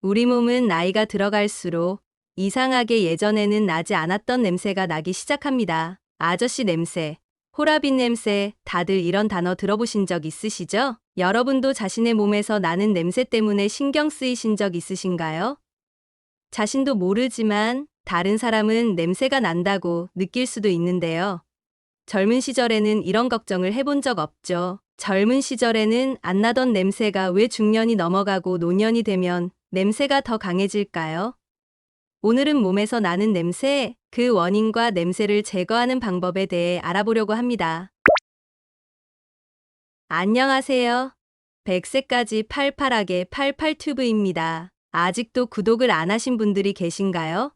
우리 몸은 나이가 들어갈수록 이상하게 예전에는 나지 않았던 냄새가 나기 시작합니다. 아저씨 냄새, 호라비 냄새, 다들 이런 단어 들어보신 적 있으시죠? 여러분도 자신의 몸에서 나는 냄새 때문에 신경 쓰이신 적 있으신가요? 자신도 모르지만 다른 사람은 냄새가 난다고 느낄 수도 있는데요. 젊은 시절에는 이런 걱정을 해본 적 없죠. 젊은 시절에는 안 나던 냄새가 왜 중년이 넘어가고 노년이 되면 냄새가 더 강해질까요? 오늘은 몸에서 나는 냄새, 그 원인과 냄새를 제거하는 방법에 대해 알아보려고 합니다. 안녕하세요. 100세까지 팔팔하게 팔팔튜브입니다. 아직도 구독을 안 하신 분들이 계신가요?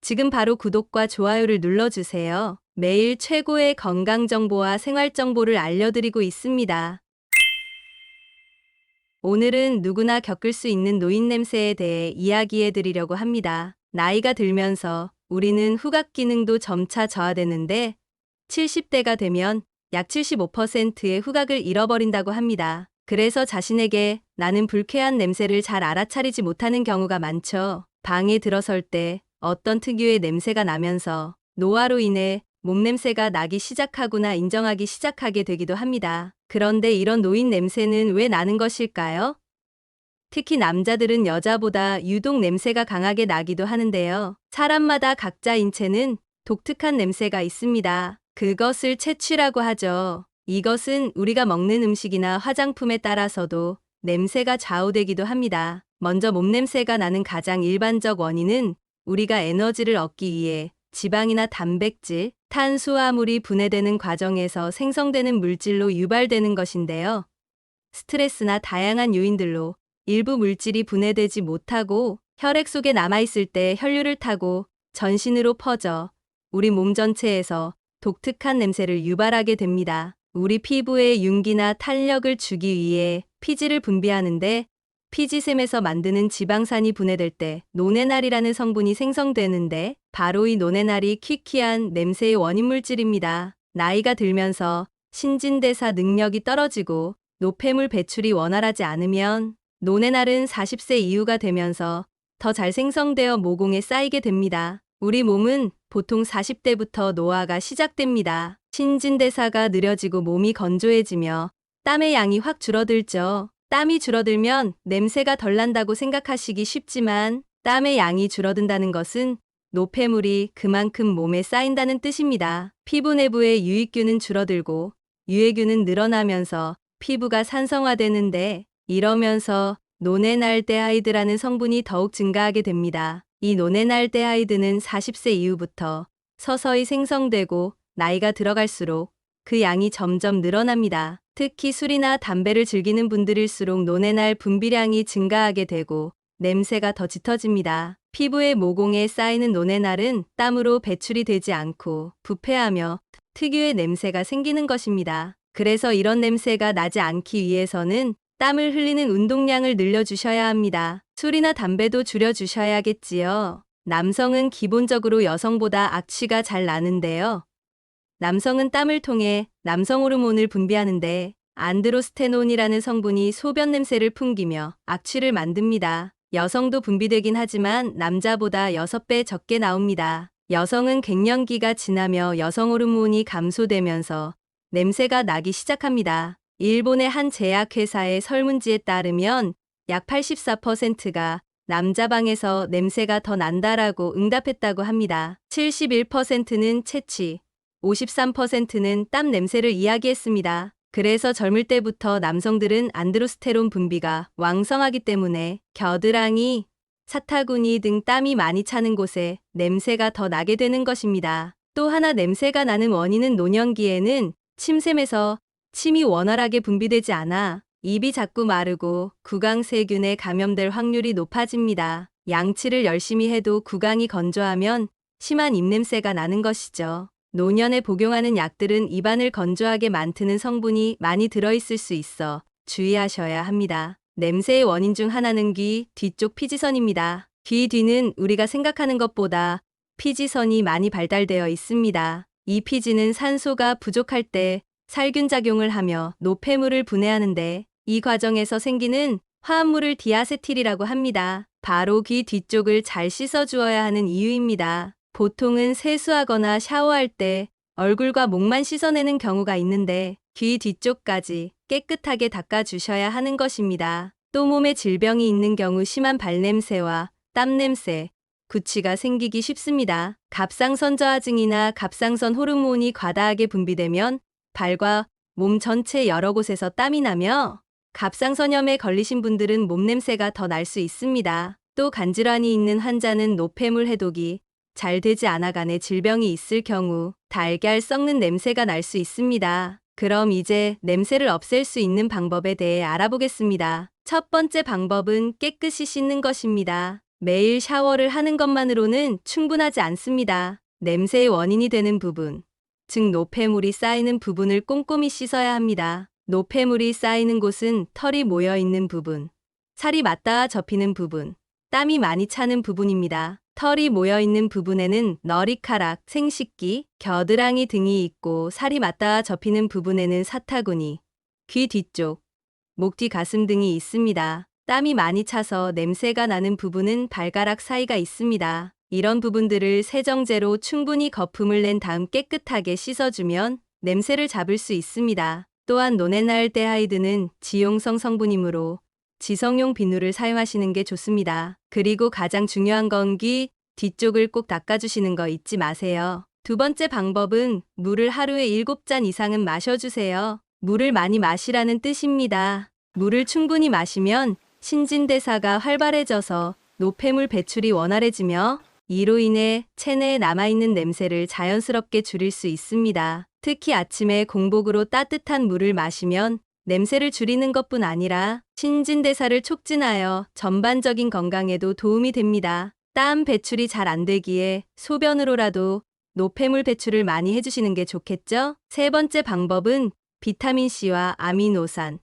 지금 바로 구독과 좋아요를 눌러주세요. 매일 최고의 건강 정보와 생활 정보를 알려드리고 있습니다. 오늘은 누구나 겪을 수 있는 노인 냄새에 대해 이야기해 드리려고 합니다. 나이가 들면서 우리는 후각 기능도 점차 저하되는데 70대가 되면 약 75%의 후각을 잃어버린다고 합니다. 그래서 자신에게 나는 불쾌한 냄새를 잘 알아차리지 못하는 경우가 많죠. 방에 들어설 때 어떤 특유의 냄새가 나면서 노화로 인해 몸냄새가 나기 시작하거나 인정하기 시작하게 되기도 합니다. 그런데 이런 노인 냄새는 왜 나는 것일까요? 특히 남자들은 여자보다 유독 냄새가 강하게 나기도 하는데요. 사람마다 각자 인체는 독특한 냄새가 있습니다. 그것을 체취라고 하죠. 이것은 우리가 먹는 음식이나 화장품에 따라서도 냄새가 좌우되기도 합니다. 먼저 몸냄새가 나는 가장 일반적 원인은 우리가 에너지를 얻기 위해 지방이나 단백질, 탄수화물이 분해되는 과정에서 생성되는 물질로 유발되는 것인데요. 스트레스나 다양한 요인들로 일부 물질이 분해되지 못하고 혈액 속에 남아있을 때 혈류를 타고 전신으로 퍼져 우리 몸 전체에서 독특한 냄새를 유발하게 됩니다. 우리 피부에 윤기나 탄력을 주기 위해 피지를 분비하는데 피지샘에서 만드는 지방산이 분해될 때 노네날이라는 성분이 생성되는데 바로 이 노네날이 퀴퀴한 냄새의 원인 물질입니다. 나이가 들면서 신진대사 능력이 떨어지고 노폐물 배출이 원활하지 않으면 노네날은 40세 이후가 되면서 더 잘 생성되어 모공에 쌓이게 됩니다. 우리 몸은 보통 40대부터 노화가 시작됩니다. 신진대사가 느려지고 몸이 건조해지며 땀의 양이 확 줄어들죠. 땀이 줄어들면 냄새가 덜 난다고 생각하시기 쉽지만 땀의 양이 줄어든다는 것은 노폐물이 그만큼 몸에 쌓인다는 뜻입니다. 피부 내부의 유익균은 줄어들고 유해균은 늘어나면서 피부가 산성화되는데 이러면서 노네날데하이드라는 성분이 더욱 증가하게 됩니다. 이 노네날데하이드는 40세 이후부터 서서히 생성되고 나이가 들어갈수록 그 양이 점점 늘어납니다. 특히 술이나 담배를 즐기는 분들일수록 노네날 분비량이 증가하게 되고 냄새가 더 짙어집니다. 피부의 모공에 쌓이는 노네날은 땀으로 배출이 되지 않고 부패하며 특유의 냄새가 생기는 것입니다. 그래서 이런 냄새가 나지 않기 위해서는 땀을 흘리는 운동량을 늘려주셔야 합니다. 술이나 담배도 줄여주셔야겠지요. 남성은 기본적으로 여성보다 악취가 잘 나는데요. 남성은 땀을 통해 남성 호르몬을 분비하는데 안드로스테논이라는 성분이 소변 냄새를 풍기며 악취를 만듭니다. 여성도 분비되긴 하지만 남자보다 6배 적게 나옵니다. 여성은 갱년기가 지나며 여성 호르몬이 감소되면서 냄새가 나기 시작합니다. 일본의 한 제약회사의 설문지에 따르면 약 84%가 남자 방에서 냄새가 더 난다라고 응답했다고 합니다. 71%는 체취, 53%는 땀 냄새를 이야기했습니다. 그래서 젊을 때부터 남성들은 안드로스테론 분비가 왕성하기 때문에 겨드랑이, 사타구니 등 땀이 많이 차는 곳에 냄새가 더 나게 되는 것입니다. 또 하나 냄새가 나는 원인은 노년기에는 침샘에서 침이 원활하게 분비되지 않아 입이 자꾸 마르고 구강세균에 감염될 확률이 높아집니다. 양치를 열심히 해도 구강이 건조하면 심한 입냄새가 나는 것이죠. 노년에 복용하는 약들은 입안을 건조하게 만드는 성분이 많이 들어있을 수 있어 주의하셔야 합니다. 냄새의 원인 중 하나는 귀 뒤쪽 피지선입니다. 귀 뒤는 우리가 생각하는 것보다 피지선이 많이 발달되어 있습니다. 이 피지는 산소가 부족할 때 살균작용을 하며 노폐물을 분해하는데 이 과정에서 생기는 화합물을 디아세틸이라고 합니다. 바로 귀 뒤쪽을 잘 씻어주어야 하는 이유입니다. 보통은 세수하거나 샤워할 때 얼굴과 목만 씻어내는 경우가 있는데 귀 뒤쪽까지 깨끗하게 닦아주셔야 하는 것입니다. 또 몸에 질병이 있는 경우 심한 발냄새와 땀냄새, 구취가 생기기 쉽습니다. 갑상선 저하증이나 갑상선 호르몬이 과다하게 분비되면 발과 몸 전체 여러 곳에서 땀이 나며 갑상선염에 걸리신 분들은 몸냄새가 더 날 수 있습니다. 또 간질환이 있는 환자는 노폐물 해독이 잘 되지 않아간에 질병이 있을 경우 달걀 썩는 냄새가 날 수 있습니다. 그럼 이제 냄새를 없앨 수 있는 방법에 대해 알아보겠습니다. 첫 번째 방법은 깨끗이 씻는 것입니다. 매일 샤워를 하는 것만으로는 충분하지 않습니다. 냄새의 원인이 되는 부분, 즉 노폐물이 쌓이는 부분을 꼼꼼히 씻어야 합니다. 노폐물이 쌓이는 곳은 털이 모여 있는 부분, 살이 맞닿아 접히는 부분, 땀이 많이 차는 부분입니다. 털이 모여 있는 부분에는 머리카락, 생식기, 겨드랑이 등이 있고 살이 맞닿아 접히는 부분에는 사타구니, 귀 뒤쪽, 목 뒤 가슴 등이 있습니다. 땀이 많이 차서 냄새가 나는 부분은 발가락 사이가 있습니다. 이런 부분들을 세정제로 충분히 거품을 낸 다음 깨끗하게 씻어주면 냄새를 잡을 수 있습니다. 또한 노네날데하이드는 지용성 성분이므로 지성용 비누를 사용하시는 게 좋습니다. 그리고 가장 중요한 건 귀 뒤쪽을 꼭 닦아주시는 거 잊지 마세요. 두 번째 방법은 물을 하루에 7잔 이상은 마셔주세요. 물을 많이 마시라는 뜻입니다. 물을 충분히 마시면 신진대사가 활발해져서 노폐물 배출이 원활해지며 이로 인해 체내에 남아있는 냄새를 자연스럽게 줄일 수 있습니다. 특히 아침에 공복으로 따뜻한 물을 마시면 냄새를 줄이는 것뿐 아니라 신진대사를 촉진하여 전반적인 건강에도 도움이 됩니다. 땀 배출이 잘 안 되기에 소변으로라도 노폐물 배출을 많이 해주시는 게 좋겠죠? 세 번째 방법은 비타민C와 아미노산,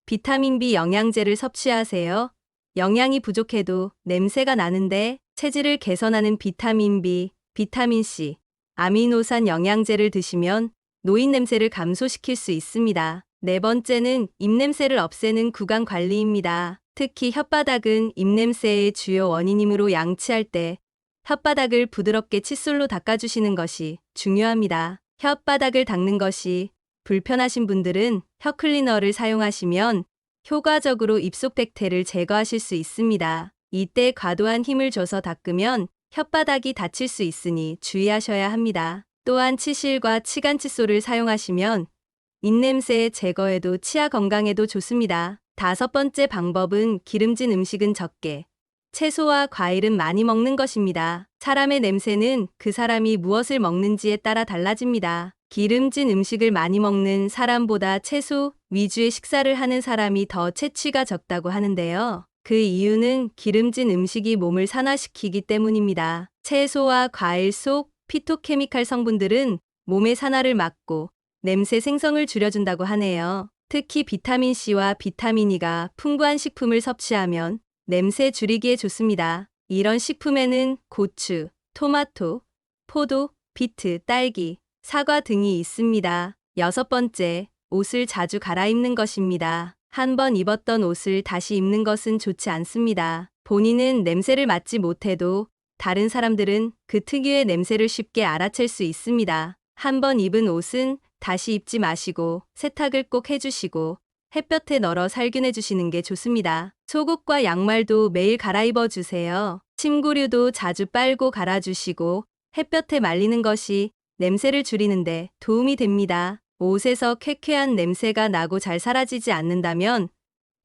비타민 B 영양제를 섭취하세요. 영양이 부족해도 냄새가 나는데 체질을 개선하는 비타민 B, 비타민 C, 아미노산 영양제를 드시면 노인 냄새를 감소시킬 수 있습니다. 네 번째는 입냄새를 없애는 구강 관리입니다. 특히 혓바닥은 입냄새의 주요 원인이므로 양치할 때 혓바닥을 부드럽게 칫솔로 닦아주시는 것이 중요합니다. 혓바닥을 닦는 것이 불편하신 분들은 혀클리너를 사용하시면 효과적으로 입속 백태를 제거하실 수 있습니다. 이때 과도한 힘을 줘서 닦으면 혓바닥이 다칠 수 있으니 주의하셔야 합니다. 또한 치실과 치간 칫솔을 사용하시면 입냄새 제거에도 치아 건강에도 좋습니다. 다섯 번째 방법은 기름진 음식은 적게, 채소와 과일은 많이 먹는 것입니다. 사람의 냄새는 그 사람이 무엇을 먹는지에 따라 달라집니다. 기름진 음식을 많이 먹는 사람보다 채소 위주의 식사를 하는 사람이 더 채취가 적다고 하는데요. 그 이유는 기름진 음식이 몸을 산화시키기 때문입니다. 채소와 과일 속 피토케미칼 성분들은 몸의 산화를 막고 냄새 생성을 줄여준다고 하네요. 특히 비타민C와 비타민 E가 풍부한 식품을 섭취하면 냄새 줄이기에 좋습니다. 이런 식품에는 고추, 토마토, 포도, 비트, 딸기, 사과 등이 있습니다. 여섯 번째, 옷을 자주 갈아입는 것입니다. 한 번 입었던 옷을 다시 입는 것은 좋지 않습니다. 본인은 냄새를 맡지 못해도 다른 사람들은 그 특유의 냄새를 쉽게 알아챌 수 있습니다. 한 번 입은 옷은 다시 입지 마시고 세탁을 꼭 해주시고 햇볕에 널어 살균해 주시는 게 좋습니다. 속옷과 양말도 매일 갈아입어 주세요. 침구류도 자주 빨고 갈아주시고 햇볕에 말리는 것이 냄새를 줄이는데 도움이 됩니다. 옷에서 쾌쾌한 냄새가 나고 잘 사라지지 않는다면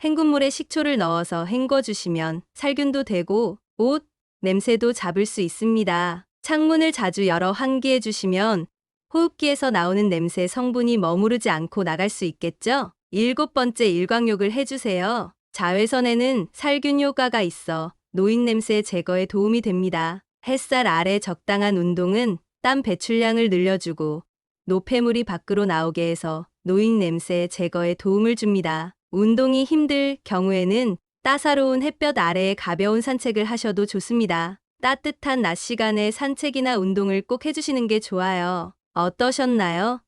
헹군물에 식초를 넣어서 헹궈주시면 살균도 되고 옷 냄새도 잡을 수 있습니다. 창문을 자주 열어 환기해 주시면 호흡기에서 나오는 냄새 성분이 머무르지 않고 나갈 수 있겠죠? 일곱 번째, 일광욕을 해주세요. 자외선에는 살균 효과가 있어 노인 냄새 제거에 도움이 됩니다. 햇살 아래 적당한 운동은 땀 배출량을 늘려주고 노폐물이 밖으로 나오게 해서 노인 냄새 제거에 도움을 줍니다. 운동이 힘들 경우에는 따사로운 햇볕 아래에 가벼운 산책을 하셔도 좋습니다. 따뜻한 낮 시간에 산책이나 운동을 꼭 해주시는 게 좋아요. 어떠셨나요?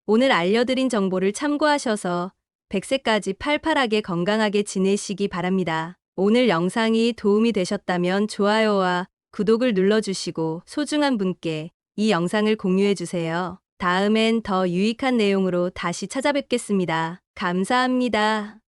오늘 알려드린 정보를 참고하셔서 100세까지 팔팔하게 건강하게 지내시기 바랍니다. 오늘 영상이 도움이 되셨다면 좋아요와 구독을 눌러주시고 소중한 분께 이 영상을 공유해주세요. 다음엔 더 유익한 내용으로 다시 찾아뵙겠습니다. 감사합니다.